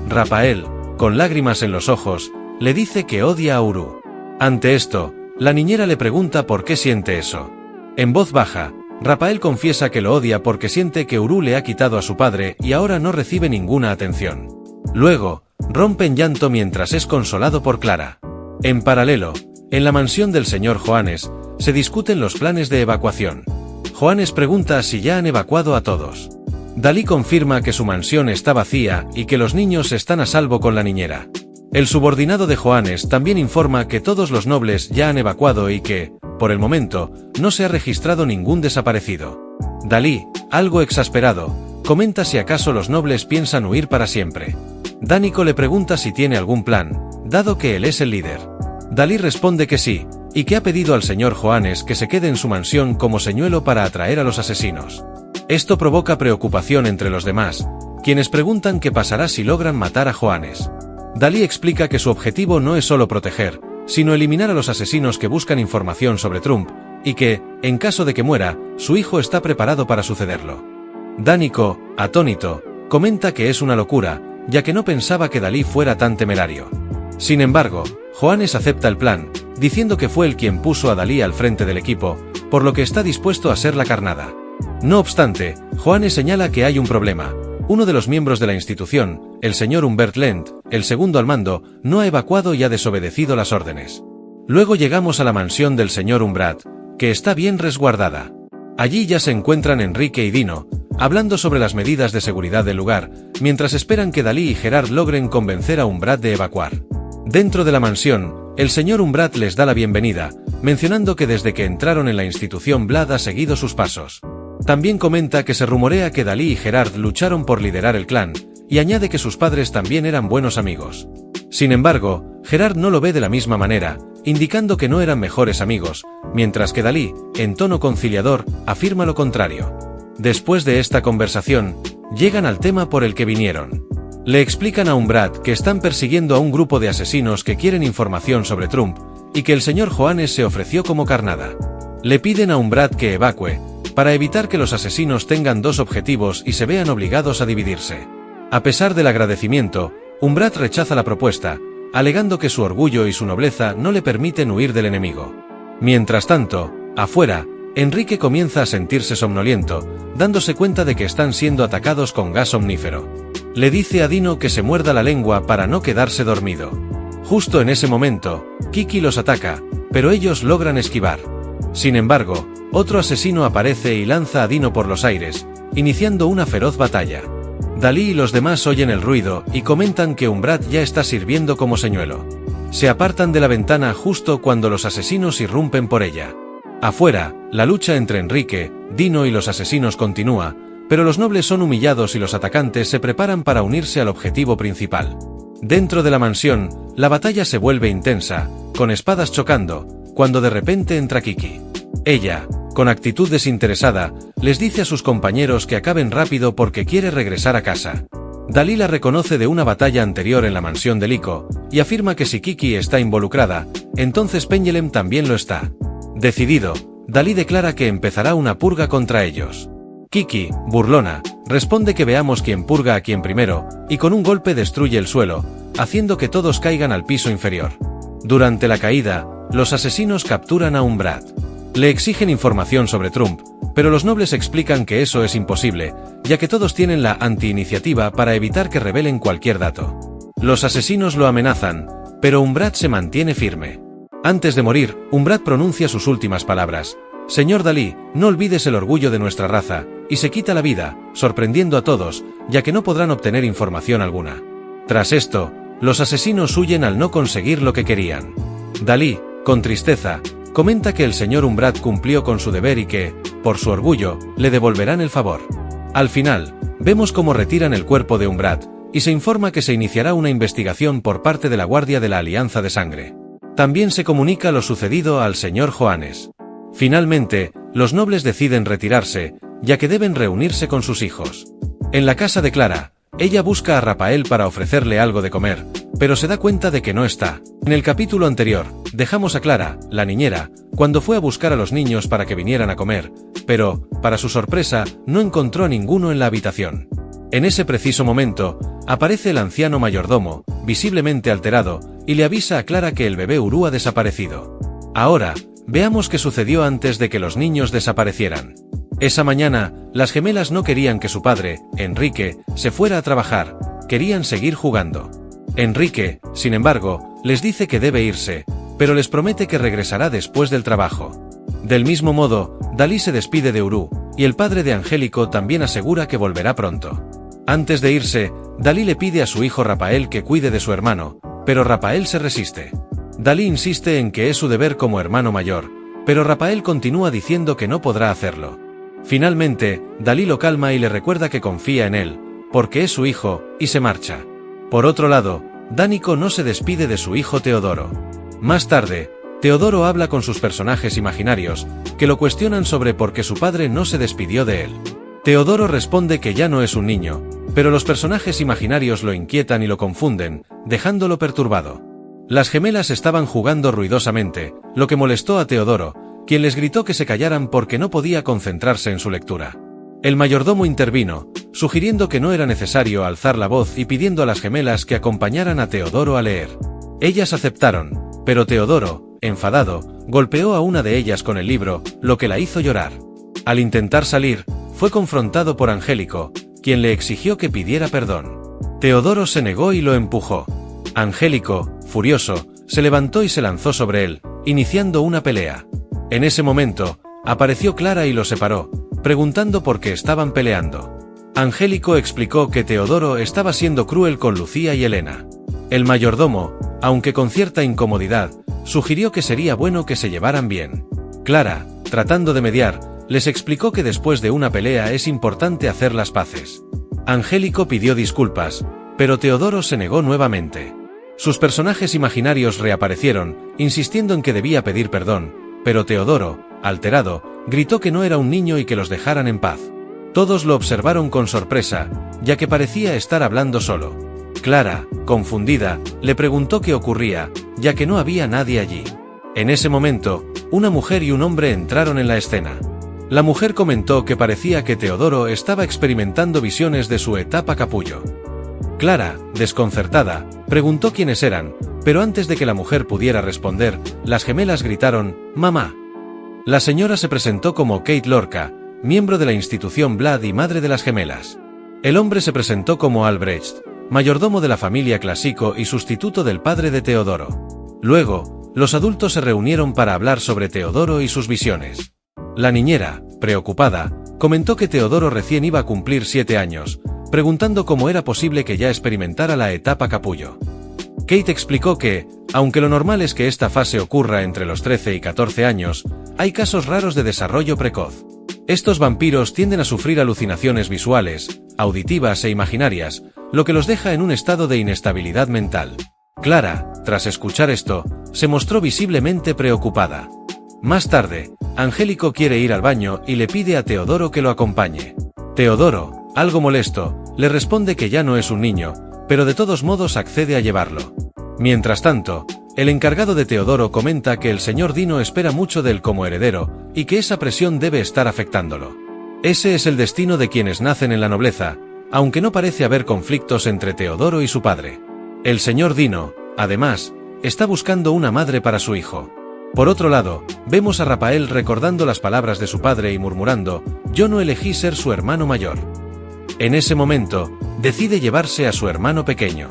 Rafael, con lágrimas en los ojos, le dice que odia a Uru. Ante esto, la niñera le pregunta por qué siente eso. En voz baja, Rafael confiesa que lo odia porque siente que Uru le ha quitado a su padre y ahora no recibe ninguna atención. Luego, rompe en llanto mientras es consolado por Clara. En paralelo, en la mansión del señor Joanes, se discuten los planes de evacuación. Joanes pregunta si ya han evacuado a todos. Dalí confirma que su mansión está vacía y que los niños están a salvo con la niñera. El subordinado de Joanes también informa que todos los nobles ya han evacuado y que, por el momento, no se ha registrado ningún desaparecido. Dalí, algo exasperado, comenta si acaso los nobles piensan huir para siempre. Dánico le pregunta si tiene algún plan, dado que él es el líder. Dalí responde que sí, y que ha pedido al señor Joanes que se quede en su mansión como señuelo para atraer a los asesinos. Esto provoca preocupación entre los demás, quienes preguntan qué pasará si logran matar a Joanes. Dalí explica que su objetivo no es solo proteger, sino eliminar a los asesinos que buscan información sobre Trump, y que, en caso de que muera, su hijo está preparado para sucederlo. Dánico, atónito, comenta que es una locura, ya que no pensaba que Dalí fuera tan temerario. Sin embargo, Joanes acepta el plan, diciendo que fue él quien puso a Dalí al frente del equipo, por lo que está dispuesto a ser la carnada. No obstante, Joanes señala que hay un problema. Uno de los miembros de la institución, el señor Humbert Lent, el segundo al mando, no ha evacuado y ha desobedecido las órdenes. Luego llegamos a la mansión del señor Umbrat, que está bien resguardada. Allí ya se encuentran Enrique y Dino, hablando sobre las medidas de seguridad del lugar, mientras esperan que Dalí y Gerard logren convencer a Umbrat de evacuar. Dentro de la mansión, el señor Umbrat les da la bienvenida, mencionando que desde que entraron en la institución Vlad ha seguido sus pasos. También comenta que se rumorea que Dalí y Gerard lucharon por liderar el clan, y añade que sus padres también eran buenos amigos. Sin embargo, Gerard no lo ve de la misma manera, indicando que no eran mejores amigos, mientras que Dalí, en tono conciliador, afirma lo contrario. Después de esta conversación, llegan al tema por el que vinieron. Le explican a Umbrat que están persiguiendo a un grupo de asesinos que quieren información sobre Trump, y que el señor Joanes se ofreció como carnada. Le piden a Umbrat que evacue, para evitar que los asesinos tengan dos objetivos y se vean obligados a dividirse. A pesar del agradecimiento, Umbrat rechaza la propuesta, alegando que su orgullo y su nobleza no le permiten huir del enemigo. Mientras tanto, afuera, Enrique comienza a sentirse somnoliento, dándose cuenta de que están siendo atacados con gas omnífero. Le dice a Dino que se muerda la lengua para no quedarse dormido. Justo en ese momento, Kiki los ataca, pero ellos logran esquivar. Sin embargo, otro asesino aparece y lanza a Dino por los aires, iniciando una feroz batalla. Dalí y los demás oyen el ruido y comentan que Umbrat ya está sirviendo como señuelo. Se apartan de la ventana justo cuando los asesinos irrumpen por ella. Afuera, la lucha entre Enrique, Dino y los asesinos continúa, pero los nobles son humillados y los atacantes se preparan para unirse al objetivo principal. Dentro de la mansión, la batalla se vuelve intensa, con espadas chocando, cuando de repente entra Kiki. Ella, con actitud desinteresada, les dice a sus compañeros que acaben rápido porque quiere regresar a casa. Dalí la reconoce de una batalla anterior en la mansión de Liko, y afirma que si Kiki está involucrada, entonces Pendulum también lo está. Decidido, Dalí declara que empezará una purga contra ellos. Kiki, burlona, responde que veamos quién purga a quién primero, y con un golpe destruye el suelo, haciendo que todos caigan al piso inferior. Durante la caída, los asesinos capturan a Umbrat. Le exigen información sobre Trump, pero los nobles explican que eso es imposible, ya que todos tienen la anti-iniciativa para evitar que revelen cualquier dato. Los asesinos lo amenazan, pero Umbrat se mantiene firme. Antes de morir, Umbrat pronuncia sus últimas palabras: «Señor Dalí, no olvides el orgullo de nuestra raza», y se quita la vida, sorprendiendo a todos, ya que no podrán obtener información alguna. Tras esto, los asesinos huyen al no conseguir lo que querían. Dalí, con tristeza, comenta que el señor Umbrat cumplió con su deber y que, por su orgullo, le devolverán el favor. Al final, vemos cómo retiran el cuerpo de Umbrat, y se informa que se iniciará una investigación por parte de la Guardia de la Alianza de Sangre. También se comunica lo sucedido al señor Johannes. Finalmente, los nobles deciden retirarse, ya que deben reunirse con sus hijos. En la casa de Clara, ella busca a Rafael para ofrecerle algo de comer, pero se da cuenta de que no está. En el capítulo anterior, dejamos a Clara, la niñera, cuando fue a buscar a los niños para que vinieran a comer, pero, para su sorpresa, no encontró a ninguno en la habitación. En ese preciso momento, aparece el anciano mayordomo, visiblemente alterado, y le avisa a Clara que el bebé Uru ha desaparecido. Ahora, veamos qué sucedió antes de que los niños desaparecieran. Esa mañana, las gemelas no querían que su padre, Enrique, se fuera a trabajar, querían seguir jugando. Enrique, sin embargo, les dice que debe irse, pero les promete que regresará después del trabajo. Del mismo modo, Dalí se despide de Uru, y el padre de Angélico también asegura que volverá pronto. Antes de irse, Dalí le pide a su hijo Rafael que cuide de su hermano, pero Rafael se resiste. Dalí insiste en que es su deber como hermano mayor, pero Rafael continúa diciendo que no podrá hacerlo. Finalmente, Dalí lo calma y le recuerda que confía en él, porque es su hijo, y se marcha. Por otro lado, Dánico no se despide de su hijo Teodoro. Más tarde, Teodoro habla con sus personajes imaginarios, que lo cuestionan sobre por qué su padre no se despidió de él. Teodoro responde que ya no es un niño, pero los personajes imaginarios lo inquietan y lo confunden, dejándolo perturbado. Las gemelas estaban jugando ruidosamente, lo que molestó a Teodoro, quien les gritó que se callaran porque no podía concentrarse en su lectura. El mayordomo intervino, sugiriendo que no era necesario alzar la voz y pidiendo a las gemelas que acompañaran a Teodoro a leer. Ellas aceptaron, pero Teodoro, enfadado, golpeó a una de ellas con el libro, lo que la hizo llorar. Al intentar salir, fue confrontado por Angélico, quien le exigió que pidiera perdón. Teodoro se negó y lo empujó. Angélico, furioso, se levantó y se lanzó sobre él, iniciando una pelea. En ese momento, apareció Clara y lo separó, preguntando por qué estaban peleando. Angélico explicó que Teodoro estaba siendo cruel con Lucía y Elena. El mayordomo, aunque con cierta incomodidad, sugirió que sería bueno que se llevaran bien. Clara, tratando de mediar, les explicó que después de una pelea es importante hacer las paces. Angélico pidió disculpas, pero Teodoro se negó nuevamente. Sus personajes imaginarios reaparecieron, insistiendo en que debía pedir perdón, pero Teodoro, alterado, gritó que no era un niño y que los dejaran en paz. Todos lo observaron con sorpresa, ya que parecía estar hablando solo. Clara, confundida, le preguntó qué ocurría, ya que no había nadie allí. En ese momento, una mujer y un hombre entraron en la escena. La mujer comentó que parecía que Teodoro estaba experimentando visiones de su etapa capullo. Clara, desconcertada, preguntó quiénes eran, pero antes de que la mujer pudiera responder, las gemelas gritaron, «¡Mamá!». La señora se presentó como Kate Lorca, miembro de la institución Blood y madre de las gemelas. El hombre se presentó como Albrecht, mayordomo de la familia Classico y sustituto del padre de Teodoro. Luego, los adultos se reunieron para hablar sobre Teodoro y sus visiones. La niñera, preocupada, comentó que Teodoro recién iba a cumplir 7 años, preguntando cómo era posible que ya experimentara la etapa capullo. Kate explicó que, aunque lo normal es que esta fase ocurra entre los 13 y 14 años, hay casos raros de desarrollo precoz. Estos vampiros tienden a sufrir alucinaciones visuales, auditivas e imaginarias, lo que los deja en un estado de inestabilidad mental. Clara, tras escuchar esto, se mostró visiblemente preocupada. Más tarde, Angélico quiere ir al baño y le pide a Teodoro que lo acompañe. Teodoro, algo molesto, le responde que ya no es un niño, pero de todos modos accede a llevarlo. Mientras tanto, el encargado de Teodoro comenta que el señor Dino espera mucho de él como heredero, y que esa presión debe estar afectándolo. Ese es el destino de quienes nacen en la nobleza, aunque no parece haber conflictos entre Teodoro y su padre. El señor Dino, además, está buscando una madre para su hijo. Por otro lado, vemos a Rafael recordando las palabras de su padre y murmurando, «Yo no elegí ser su hermano mayor». En ese momento, decide llevarse a su hermano pequeño.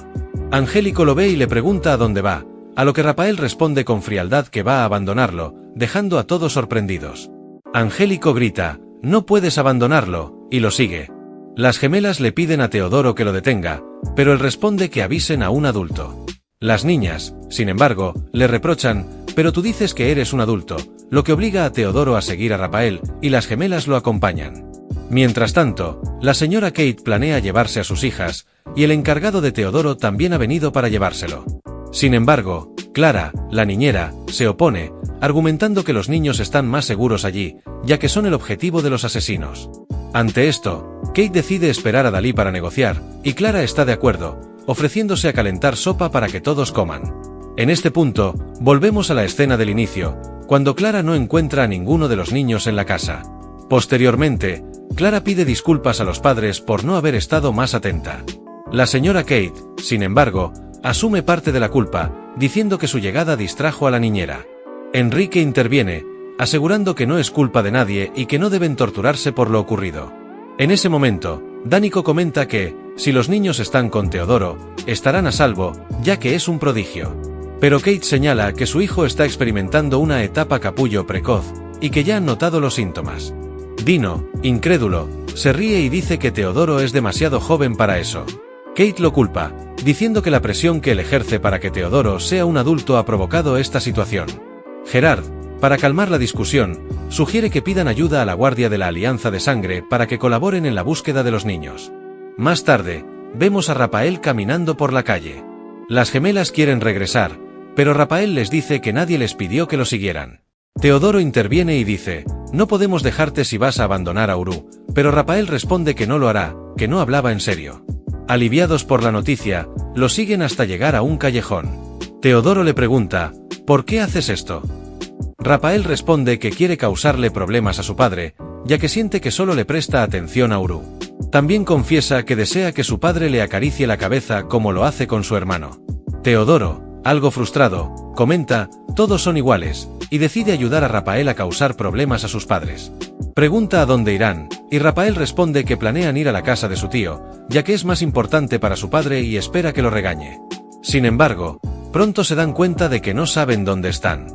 Angélico lo ve y le pregunta a dónde va, a lo que Rafael responde con frialdad que va a abandonarlo, dejando a todos sorprendidos. Angélico grita, «No puedes abandonarlo», y lo sigue. Las gemelas le piden a Teodoro que lo detenga, pero él responde que avisen a un adulto. Las niñas, sin embargo, le reprochan, «Pero tú dices que eres un adulto», lo que obliga a Teodoro a seguir a Rafael, y las gemelas lo acompañan. Mientras tanto, la señora Kate planea llevarse a sus hijas, y el encargado de Teodoro también ha venido para llevárselo. Sin embargo, Clara, la niñera, se opone, argumentando que los niños están más seguros allí, ya que son el objetivo de los asesinos. Ante esto, Kate decide esperar a Dalí para negociar, y Clara está de acuerdo, ofreciéndose a calentar sopa para que todos coman. En este punto, volvemos a la escena del inicio, cuando Clara no encuentra a ninguno de los niños en la casa. Posteriormente, Clara pide disculpas a los padres por no haber estado más atenta. La señora Kate, sin embargo, asume parte de la culpa, diciendo que su llegada distrajo a la niñera. Enrique interviene, asegurando que no es culpa de nadie y que no deben torturarse por lo ocurrido. En ese momento, Dánico comenta que, si los niños están con Teodoro, estarán a salvo, ya que es un prodigio. Pero Kate señala que su hijo está experimentando una etapa capullo precoz, y que ya han notado los síntomas. Dino, incrédulo, se ríe y dice que Teodoro es demasiado joven para eso. Kate lo culpa, diciendo que la presión que él ejerce para que Teodoro sea un adulto ha provocado esta situación. Gerard, para calmar la discusión, sugiere que pidan ayuda a la Guardia de la Alianza de Sangre para que colaboren en la búsqueda de los niños. Más tarde, vemos a Rafael caminando por la calle. Las gemelas quieren regresar, pero Rafael les dice que nadie les pidió que lo siguieran. Teodoro interviene y dice, «No podemos dejarte si vas a abandonar a Uru», pero Rafael responde que no lo hará, que no hablaba en serio. Aliviados por la noticia, lo siguen hasta llegar a un callejón. Teodoro le pregunta, «¿Por qué haces esto?». Rafael responde que quiere causarle problemas a su padre, ya que siente que solo le presta atención a Uru. También confiesa que desea que su padre le acaricie la cabeza como lo hace con su hermano. Teodoro, algo frustrado, comenta, «Todos son iguales», y decide ayudar a Rafael a causar problemas a sus padres. Pregunta a dónde irán, y Rafael responde que planean ir a la casa de su tío, ya que es más importante para su padre y espera que lo regañe. Sin embargo, pronto se dan cuenta de que no saben dónde están.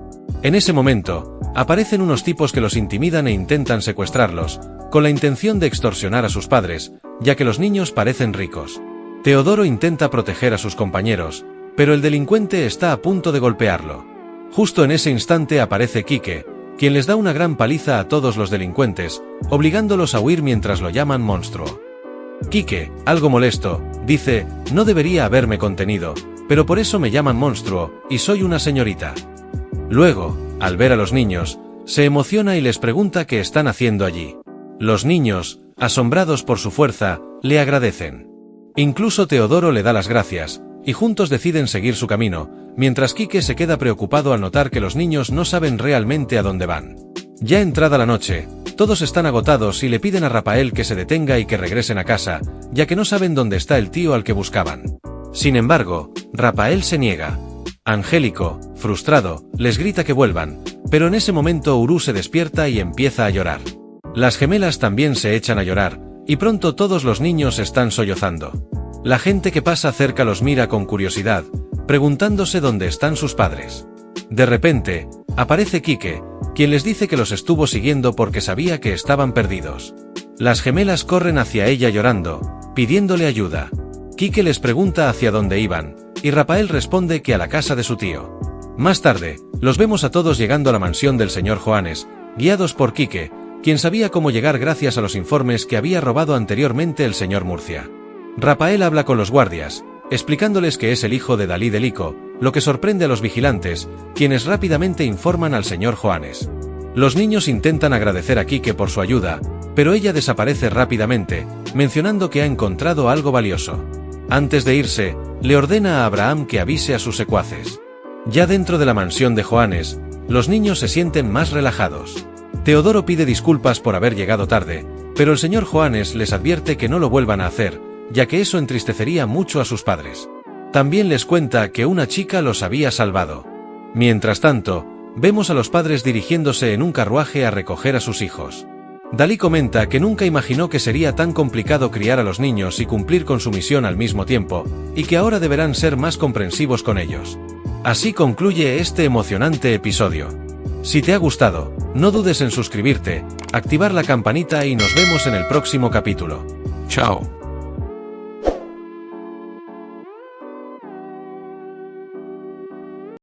En ese momento, aparecen unos tipos que los intimidan e intentan secuestrarlos, con la intención de extorsionar a sus padres, ya que los niños parecen ricos. Teodoro intenta proteger a sus compañeros, pero el delincuente está a punto de golpearlo. Justo en ese instante aparece Quique, quien les da una gran paliza a todos los delincuentes, obligándolos a huir mientras lo llaman monstruo. Quique, algo molesto, dice, «No debería haberme contenido, pero por eso me llaman monstruo, y soy una señorita». Luego, al ver a los niños, se emociona y les pregunta qué están haciendo allí. Los niños, asombrados por su fuerza, le agradecen. Incluso Teodoro le da las gracias, y juntos deciden seguir su camino, mientras Quique se queda preocupado al notar que los niños no saben realmente a dónde van. Ya entrada la noche, Todos están agotados y le piden a Rapael que se detenga y que regresen a casa, ya que no saben dónde está el tío al que buscaban. Sin embargo, Rapael se niega. Angélico, frustrado, les grita que vuelvan, pero en ese momento Uru se despierta y empieza a llorar. Las gemelas también se echan a llorar, y pronto todos los niños están sollozando. La gente que pasa cerca los mira con curiosidad, preguntándose dónde están sus padres. De repente, aparece Quique, quien les dice que los estuvo siguiendo porque sabía que estaban perdidos. Las gemelas corren hacia ella llorando, pidiéndole ayuda. Quique les pregunta hacia dónde iban, y Rapael responde que a la casa de su tío. Más tarde, los vemos a todos llegando a la mansión del señor Joanes, guiados por Quique, quien sabía cómo llegar gracias a los informes que había robado anteriormente el señor Murcia. Rapael habla con los guardias, explicándoles que es el hijo de Dalí de Lico, lo que sorprende a los vigilantes, quienes rápidamente informan al señor Joanes. Los niños intentan agradecer a Quique por su ayuda, pero ella desaparece rápidamente, mencionando que ha encontrado algo valioso. Antes de irse, le ordena a Abraham que avise a sus secuaces. Ya dentro de la mansión de Joanes, los niños se sienten más relajados. Teodoro pide disculpas por haber llegado tarde, pero el señor Joanes les advierte que no lo vuelvan a hacer, ya que eso entristecería mucho a sus padres. También les cuenta que una chica los había salvado. Mientras tanto, vemos a los padres dirigiéndose en un carruaje a recoger a sus hijos. Dalí comenta que nunca imaginó que sería tan complicado criar a los niños y cumplir con su misión al mismo tiempo, y que ahora deberán ser más comprensivos con ellos. Así concluye este emocionante episodio. Si te ha gustado, no dudes en suscribirte, activar la campanita y nos vemos en el próximo capítulo. Chao.